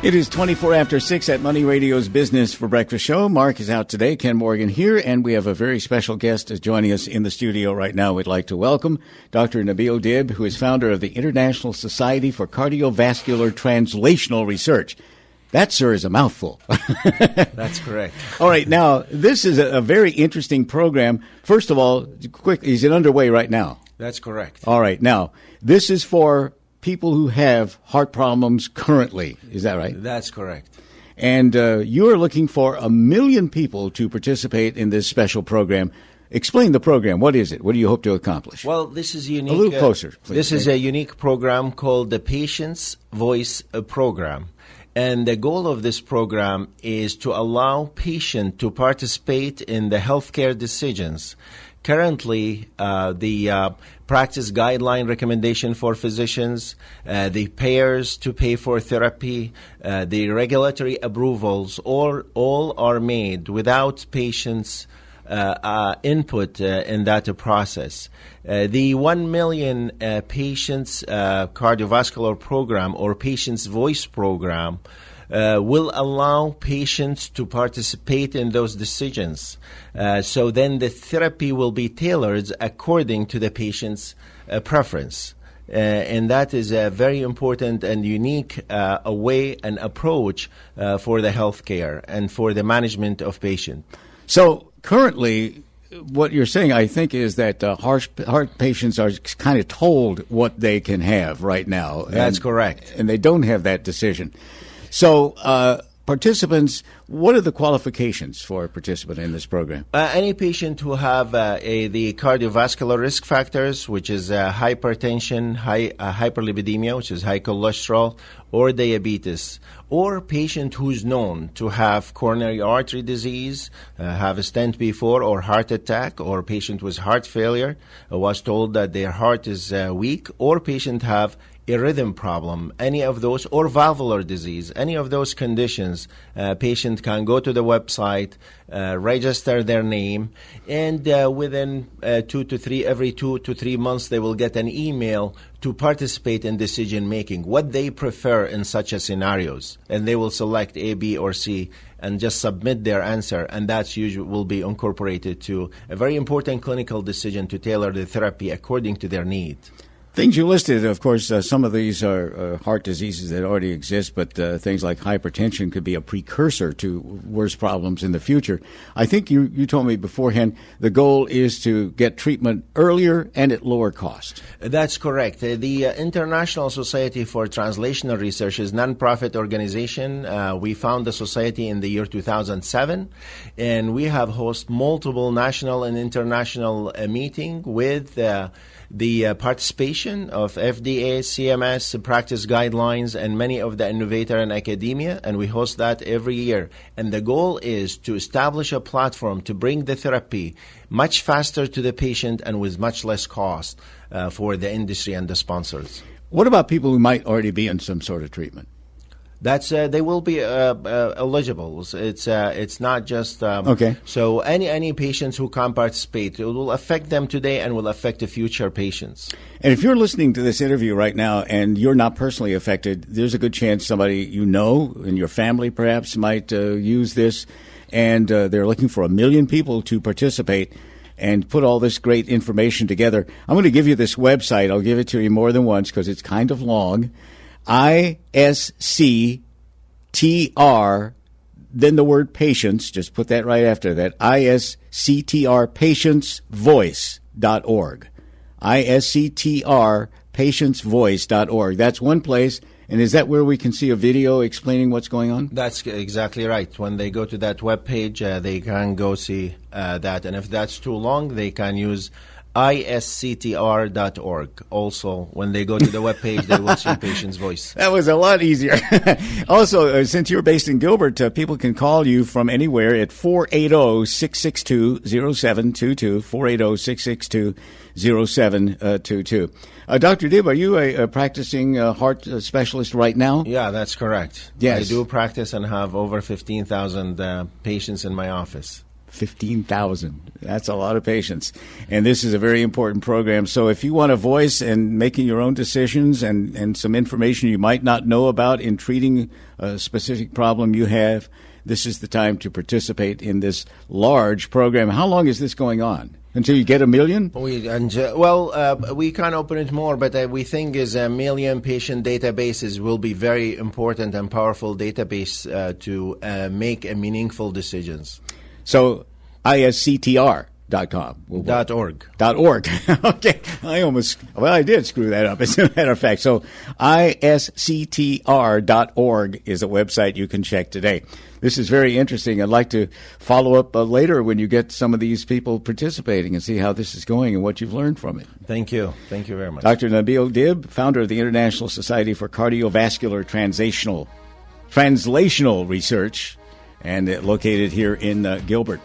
It is 24 after 6 at Money Radio's Business for Breakfast show. Mark is out today, Ken Morgan here, and we have a very special guest joining us in the studio right now. We'd like to welcome Dr. Nabil Dib, who is founder of the International Society for Cardiovascular Translational Research. That, sir, is a mouthful. That's correct. All right. Now, this is a very interesting program. First of all, quick, is it underway right now? That's correct. All right. Now, this is for people who have heart problems currently. Is that right? That's correct. And you are looking for 1 million people to participate in this special program. Explain the program. What is it? What do you hope to accomplish? Well, this is unique. A little closer, please. This is a unique program called the Patient's Voice Program. And the goal of this program is to allow patients to participate in the healthcare decisions. Currently, the practice guideline recommendation for physicians, the payers to pay for therapy, the regulatory approvals, all are made without patients' input in that process. The 1 million patients cardiovascular program or Patient's Voice program will allow patients to participate in those decisions. So then the therapy will be tailored according to the patient's preference. And that is a very important and unique way and approach for the healthcare and for the management of patients. So currently, what you're saying, I think, is that heart patients are kind of told what they can have right now. That's correct. And they don't have that decision. So participants, what are the qualifications for a participant in this program? Any patient who have the cardiovascular risk factors, which is hypertension, hyperlipidemia, which is high cholesterol, or diabetes, or patient who's known to have coronary artery disease, have a stent before, or heart attack, or patient with heart failure, was told that their heart is weak, or patient have a rhythm problem, any of those, or valvular disease, any of those conditions, patient can go to the website, register their name, and within every 2 to 3 months, they will get an email to participate in decision making, what they prefer in such a scenarios, and they will select A, B, or C, and just submit their answer, and that usually will be incorporated to a very important clinical decision to tailor the therapy according to their need. Things you listed, of course, some of these are heart diseases that already exist, but things like hypertension could be a precursor to worse problems in the future. I think you told me beforehand the goal is to get treatment earlier and at lower cost. That's correct. The International Society for Translational Research is a non-profit organization. We found the society in the year 2007, and we have hosted multiple national and international meetings with the participation of FDA, CMS, practice guidelines, and many of the innovator and academia, and we host that every year. And the goal is to establish a platform to bring the therapy much faster to the patient and with much less cost for the industry and the sponsors. What about people who might already be in some sort of treatment? That's they will be eligible. It's not just okay. So any patients who can participate, it will affect them today and will affect the future patients. And if you're listening to this interview right now and you're not personally affected, there's a good chance somebody you know in your family perhaps might use this, and they're looking for 1 million people to participate and put all this great information together. I'm going to give you this website. I'll give it to you more than once because it's kind of long. ISCTR, then the word patients, just put that right after that, ISCTR, patientsvoice.org. ISCTR, patientsvoice.org. That's one place. And is that where we can see a video explaining what's going on? That's exactly right. When they go to that webpage, they can go see that. And if that's too long, they can use isctr.org. Also, when they go to the webpage, they will see Patient's Voice. That was a lot easier. Also, since you're based in Gilbert, people can call you from anywhere at 480-662-0722, 480-662-0722. Dr. Dib, are you a practicing heart specialist right now? Yeah, that's correct. Yes. I do practice and have over 15,000 patients in my office. 15,000. That's a lot of patients. And this is a very important program. So if you want a voice in making your own decisions and some information you might not know about in treating a specific problem you have, this is the time to participate in this large program. How long is this going on? Until you get 1 million? We can't open it more, but we think is 1 million patient databases will be very important and powerful database to make meaningful decisions. So ISCTR.com. .org. .org. Okay. I did screw that up, as a matter of fact. So ISCTR.org is a website you can check today. This is very interesting. I'd like to follow up later when you get some of these people participating and see how this is going and what you've learned from it. Thank you. Thank you very much. Dr. Nabil Dib, founder of the International Society for Cardiovascular Translational Research, and located here in Gilbert.